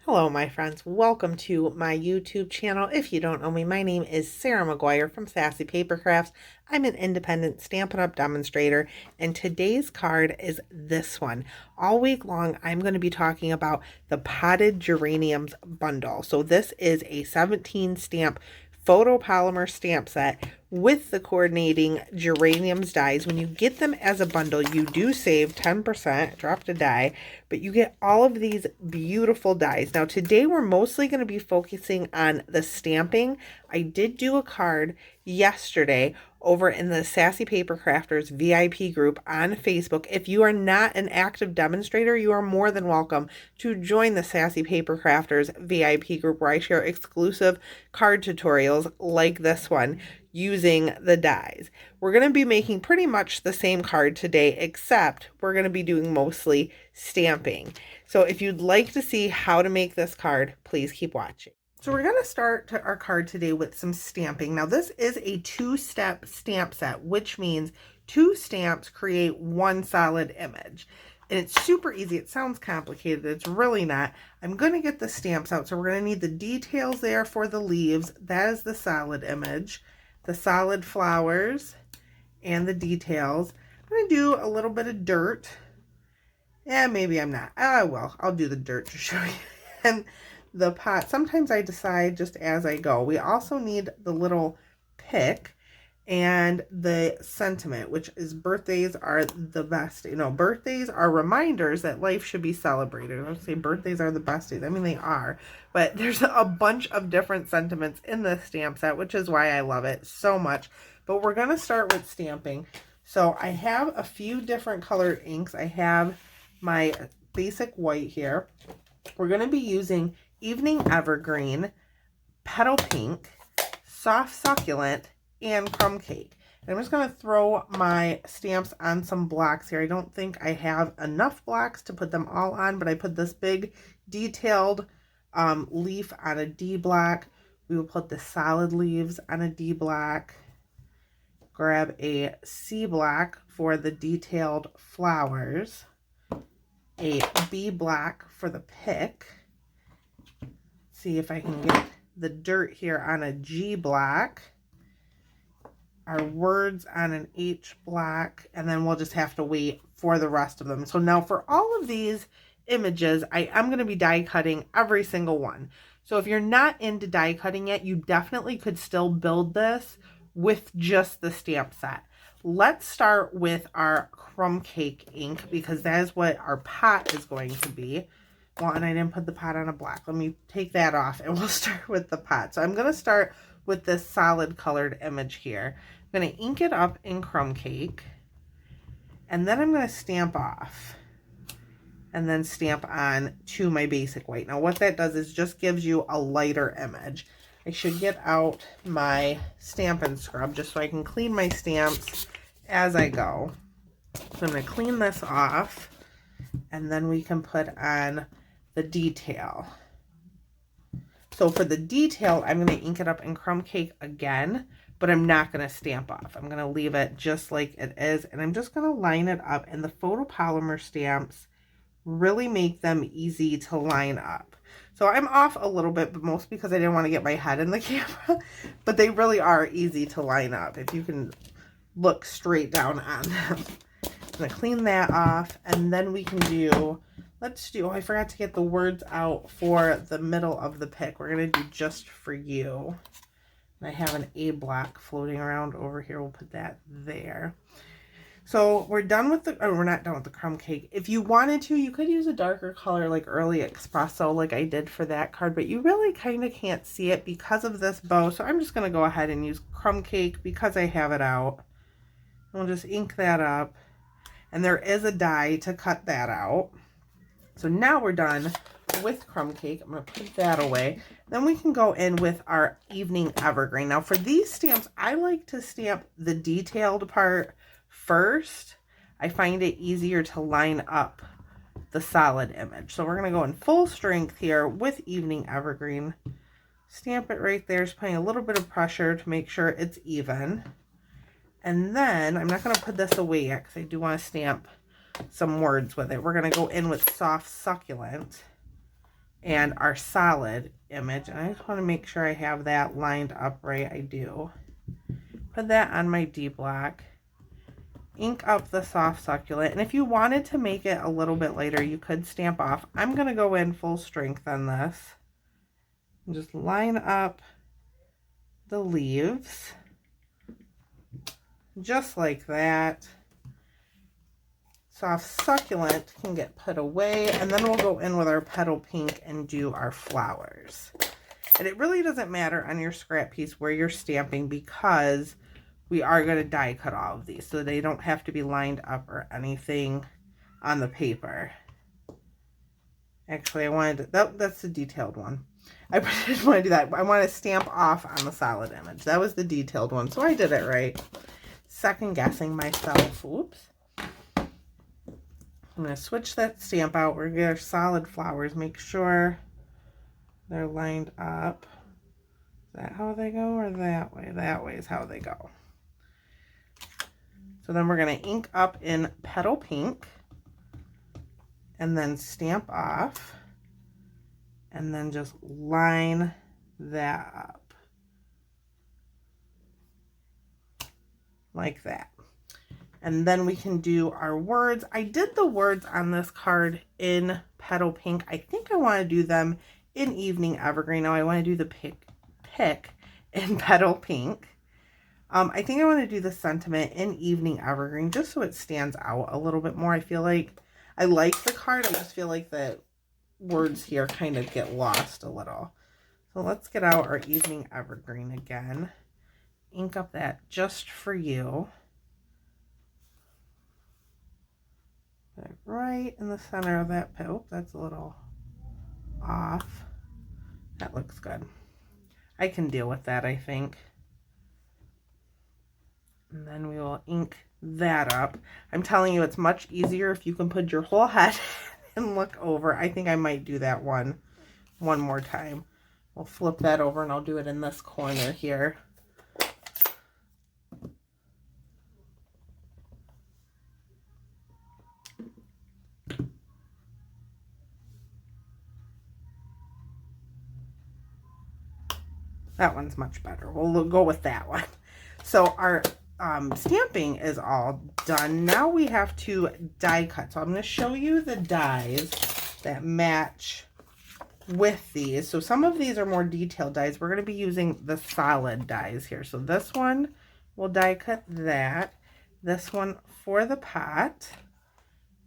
Hello, my friends. Welcome to my YouTube channel. If you don't know me, my name is Sarah McGuire from Sassy Paper Crafts. I'm an independent Stampin' Up! Demonstrator, and today's card is this one. All week long, I'm going to be talking about the Potted Geraniums Bundle. So this is a 17 stamp photopolymer stamp set with the coordinating geraniums dies. When you get them as a bundle, you do save 10%, dropped a die, but you get all of these beautiful dies. Now today we're mostly going to be focusing on the stamping. I did do a card yesterday over in the Sassy Paper Crafters VIP group on Facebook. If you are not an active demonstrator, you are more than welcome to join the Sassy Paper Crafters VIP group where I share exclusive card tutorials like this one using the dies. We're going to be making pretty much the same card today, except we're going to be doing mostly stamping. So if you'd like to see how to make this card, please keep watching. So we're going to start our card today with some stamping. Now this is a two-step stamp set, which means two stamps create one solid image. And it's super easy. It sounds complicated. It's really not. I'm going to get the stamps out. So we're going to need the details there for the leaves. That is the solid image. The solid flowers and the details. I'm going to do a little bit of dirt. Yeah, maybe I'm not. Well, I'll do the dirt to show you. And the pot, sometimes I decide just as I go. We also need the little pick and the sentiment, which is birthdays are the best. You know, birthdays are reminders that life should be celebrated. I don't say birthdays are the best days. I mean, they are. But there's a bunch of different sentiments in this stamp set, which is why I love it so much. But we're going to start with stamping. So I have a few different colored inks. I have my basic white here. We're going to be using Evening Evergreen, Petal Pink, Soft Succulent, and Crumb Cake. And I'm just going to throw my stamps on some blocks here. I don't think I have enough blocks to put them all on, but I put this big detailed leaf on a D block. We will put the solid leaves on a D block. Grab a C block for the detailed flowers. A B block for the pick. See if I can get the dirt here on a G block. Our words on an H block, and then we'll just have to wait for the rest of them. So now for all of these images, I am going to be die cutting every single one. So if you're not into die cutting yet, you definitely could still build this with just the stamp set. Let's start with our Crumb Cake ink because that is what our pot is going to be. Well, and I didn't put the pot on a block. Let me take that off and we'll start with the pot. So I'm going to start with this solid colored image here. I'm going to ink it up in Crumb Cake, and then I'm going to stamp off and then stamp on to my basic white. Now what that does is just gives you a lighter image. I should get out my Stampin' Scrub just so I can clean my stamps as I go. So I'm going to clean this off, and then we can put on the detail. So for the detail, I'm going to ink it up in Crumb Cake again, but I'm not going to stamp off. I'm going to leave it just like it is, and I'm just going to line it up. And the photopolymer stamps really make them easy to line up. So I'm off a little bit, but mostly because I didn't want to get my head in the camera, but they really are easy to line up if you can look straight down on them. I'm going to clean that off, and then we can do, oh, I forgot to get the words out for the middle of the pick. We're going to do Just For You. And I have an A block floating around over here. We'll put that there. So we're done with we're not done with the Crumb Cake. If you wanted to, you could use a darker color like Early Espresso like I did for that card, but you really kind of can't see it because of this bow. So I'm just going to go ahead and use Crumb Cake because I have it out. We'll just ink that up. And there is a die to cut that out. So now we're done with Crumb Cake. I'm going to put that away. Then we can go in with our Evening Evergreen. Now for these stamps, I like to stamp the detailed part first. I find it easier to line up the solid image. So we're going to go in full strength here with Evening Evergreen. Stamp it right there, just putting a little bit of pressure to make sure it's even. And then I'm not going to put this away yet because I do want to stamp some words with it. We're going to go in with Soft Succulent and our solid image. And I just want to make sure I have that lined up right. I do. Put that on my D block. Ink up the soft succulent. And if you wanted to make it a little bit lighter, you could stamp off. I'm going to go in full strength on this. And just line up the leaves. Just like that. Soft succulent can get put away, and then we'll go in with our petal pink and do our flowers. And it really doesn't matter on your scrap piece where you're stamping, because we are going to die cut all of these, so they don't have to be lined up or anything on the paper. Actually, I wanted to, that's the detailed one. I just want to do that. I want to stamp off on the solid image. That was the detailed one, so I did it right. Second guessing myself. Oops. I'm going to switch that stamp out. We're going to get our solid flowers. Make sure they're lined up. Is that how they go, or that way? That way is how they go. So then we're going to ink up in petal pink and then stamp off and then just line that up like that. And then we can do our words. I did the words on this card in petal pink. I think I want to do them in evening evergreen. Now I want to do the pick in petal pink. I think I want to do the sentiment in evening evergreen just so it stands out a little bit more. I feel like I like the card. I just feel like the words here kind of get lost a little. So let's get out our evening evergreen again. Ink up that just for you. Right in the center of that poke. That's a little off. That looks good. I can deal with that, I think. And then we will ink that up. I'm telling you, it's much easier if you can put your whole head and look over. I think I might do that one more time. We'll flip that over and I'll do it in this corner here. That one's much better. We'll go with that one. So our stamping is all done. Now we have to die cut. So I'm going to show you the dies that match with these. So some of these are more detailed dies. We're going to be using the solid dies here. So this one, we'll die cut that. This one for the pot.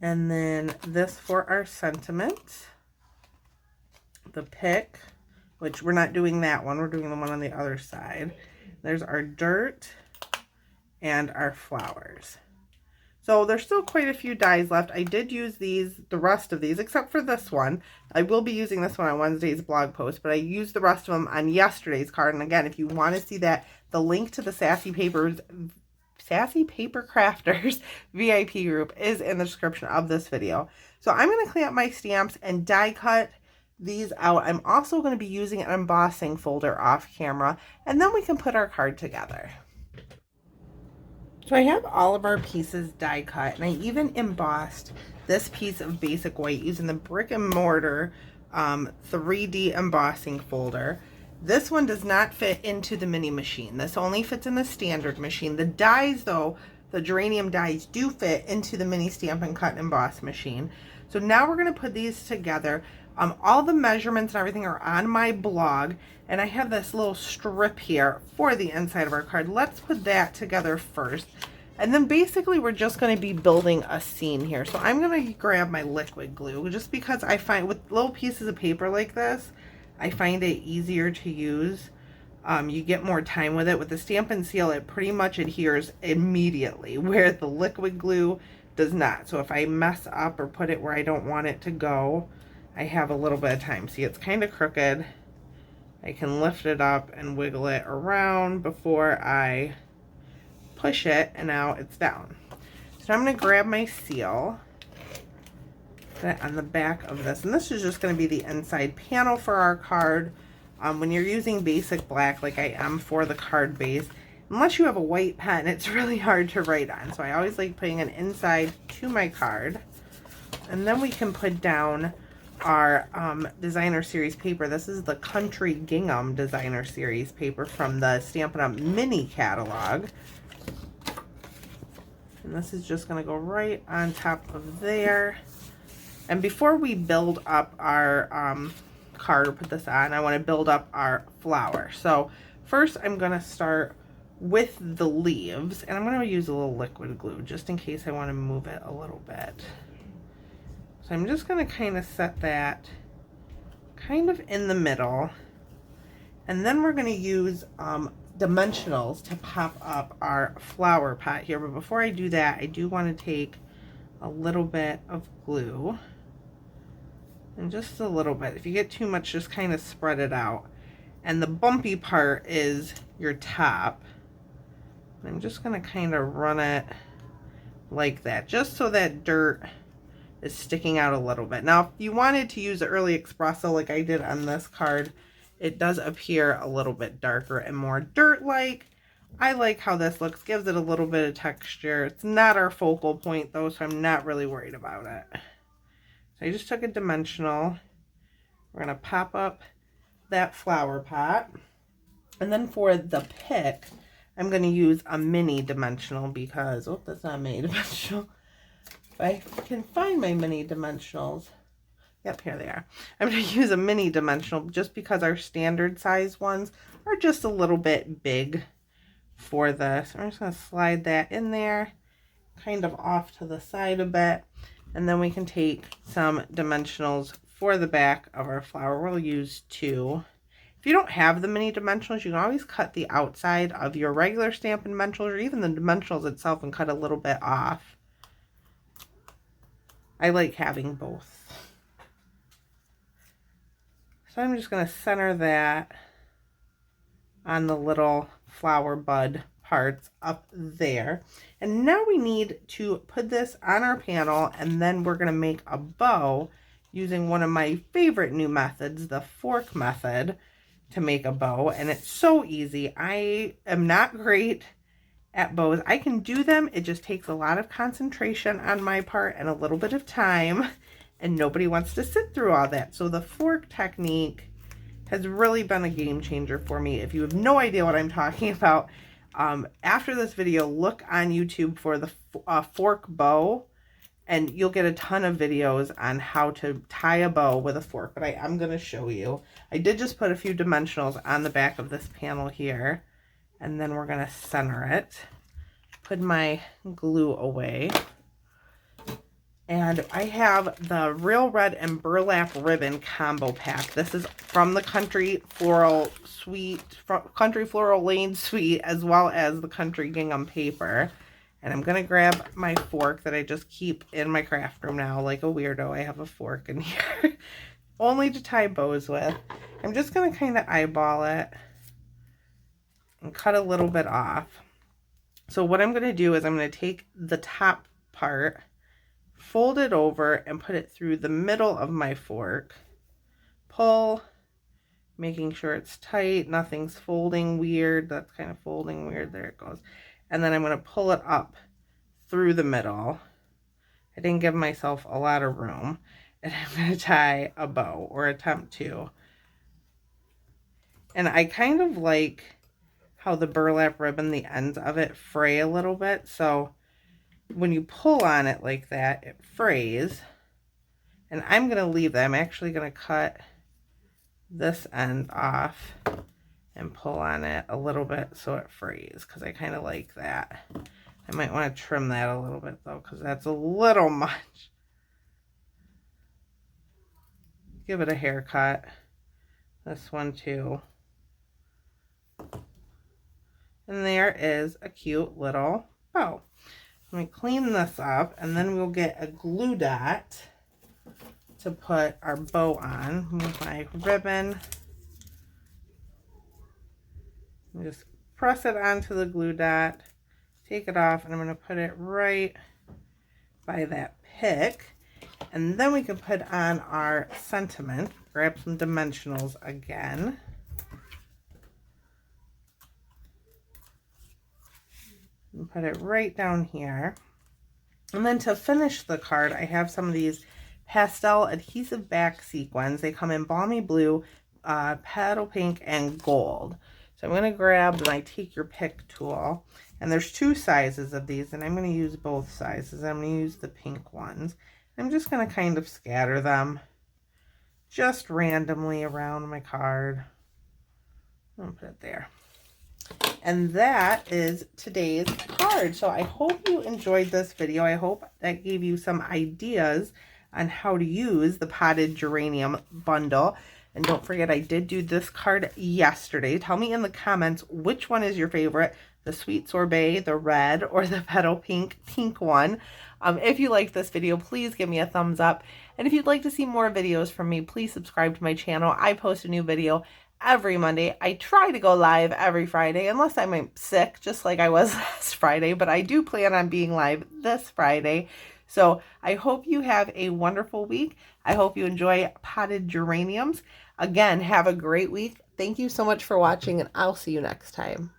And then this for our sentiment. The pick, which we're not doing that one. We're doing the one on the other side. There's our dirt and our flowers. So there's still quite a few dies left. I did use these, the rest of these, except for this one. I will be using this one on Wednesday's blog post, but I used the rest of them on yesterday's card. And again, if you want to see that, the link to the Sassy Paper Crafters VIP group is in the description of this video. So I'm going to clean up my stamps and die cut these out. I'm also going to be using an embossing folder off camera, and then we can put our card together. So I have all of our pieces die cut, and I even embossed this piece of basic white using the brick and mortar 3D embossing folder. This one does not fit into the mini machine. This only fits in the standard machine. The dies though, the geranium dies do fit into the mini Stampin' Cut and Emboss machine. So now we're going to put these together. All the measurements and everything are on my blog, and I have this little strip here for the inside of our card. Let's put that together first, and then basically we're just going to be building a scene here. So I'm going to grab my liquid glue, just because I find with little pieces of paper like this, I find it easier to use. You get more time with it. With the Stampin' Seal, it pretty much adheres immediately, where the liquid glue does not. So if I mess up or put it where I don't want it to go, I have a little bit of time. See, it's kind of crooked. I can lift it up and wiggle it around before I push it, and now it's down. So I'm going to grab my seal, put it on the back of this, and this is just going to be the inside panel for our card. When you're using basic black like I am for the card base, unless you have a white pen, it's really hard to write on. So I always like putting an inside to my card, and then we can put down our designer series paper. This is the Country Gingham designer series paper from the Stampin' Up! Mini catalog. And this is just going to go right on top of there. And before we build up our card or put this on, I want to build up our flower. So first I'm going to start with the leaves, and I'm going to use a little liquid glue just in case I want to move it a little bit. So I'm just going to kind of set that kind of in the middle, and then we're going to use dimensionals to pop up our flower pot here. But before I do that, I do want to take a little bit of glue, and just a little bit. If you get too much, just kind of spread it out. And the bumpy part is your top. I'm just going to kind of run it like that, just so that dirt is sticking out a little bit. Now, if you wanted to use early espresso like I did on this card, it does appear a little bit darker and more dirt-like. I like how this looks, gives it a little bit of texture. It's not our focal point though, so I'm not really worried about it. So I just took a dimensional. We're going to pop up that flower pot. And then for the pick, I'm going to use a mini dimensional because, oh, that's not a mini dimensional. If I can find my mini dimensionals. Yep, here they are. I'm going to use a mini dimensional just because our standard size ones are just a little bit big for this. I'm just going to slide that in there, kind of off to the side a bit. And then we can take some dimensionals for the back of our flower. We'll use 2. If you don't have the mini dimensionals, you can always cut the outside of your regular Stampin' dimensionals or even the dimensionals itself and cut a little bit off. I like having both. So I'm just going to center that on the little flower bud parts up there. And now we need to put this on our panel, and then we're going to make a bow using one of my favorite new methods, the fork method, to make a bow. And it's so easy. I am not great at bows. I can do them. It just takes a lot of concentration on my part and a little bit of time, and nobody wants to sit through all that. So the fork technique has really been a game changer for me. If you have no idea what I'm talking about, after this video, look on YouTube for the fork bow, and you'll get a ton of videos on how to tie a bow with a fork, but I'm going to show you. I did just put a few dimensionals on the back of this panel here, and then we're going to center it. Put my glue away. And I have the Real Red and Burlap Ribbon combo pack. This is from the Country Floral Lane Suite, as well as the Country Gingham paper. And I'm going to grab my fork that I just keep in my craft room now like a weirdo. I have a fork in here only to tie bows with. I'm just going to kind of eyeball it and cut a little bit off. So what I'm going to do is I'm going to take the top part, fold it over, and put it through the middle of my fork. Pull, making sure it's tight, nothing's folding weird. That's kind of folding weird. There it goes. And then I'm going to pull it up through the middle. I didn't give myself a lot of room. And I'm going to tie a bow, or attempt to. And I kind of like how the burlap ribbon, the ends of it fray a little bit. So when you pull on it like that, it frays. And I'm going to leave that. I'm actually going to cut this end off and pull on it a little bit so it frays, because I kind of like that. I might want to trim that a little bit though, because that's a little much. Give it a haircut. This one too. And there is a cute little bow. Let me clean this up, and then we'll get a glue dot to put our bow on. Move my ribbon. Just press it onto the glue dot, take it off, and I'm going to put it right by that pick. And then we can put on our sentiment. Grab some dimensionals again. And put it right down here. And then to finish the card, I have some of these pastel adhesive back sequins. They come in balmy blue, petal pink, and gold. So I'm going to grab my take your pick tool, and there's 2 sizes of these, and I'm going to use both sizes. I'm going to use the pink ones. I'm just going to kind of scatter them just randomly around my card. I'll put it there. And that is today's card. So I hope you enjoyed this video. I hope that gave you some ideas on how to use the Potted Geranium Bundle. And don't forget, I did do this card yesterday. Tell me in the comments which one is your favorite, the Sweet Sorbet, the red, or the petal pink one. If you liked this video, please give me a thumbs up. And if you'd like to see more videos from me, please subscribe to my channel. I post a new video every Monday. I try to go live every Friday, unless I'm sick, just like I was last Friday, but I do plan on being live this Friday. So I hope you have a wonderful week. I hope you enjoy potted geraniums. Again, have a great week. Thank you so much for watching, and I'll see you next time.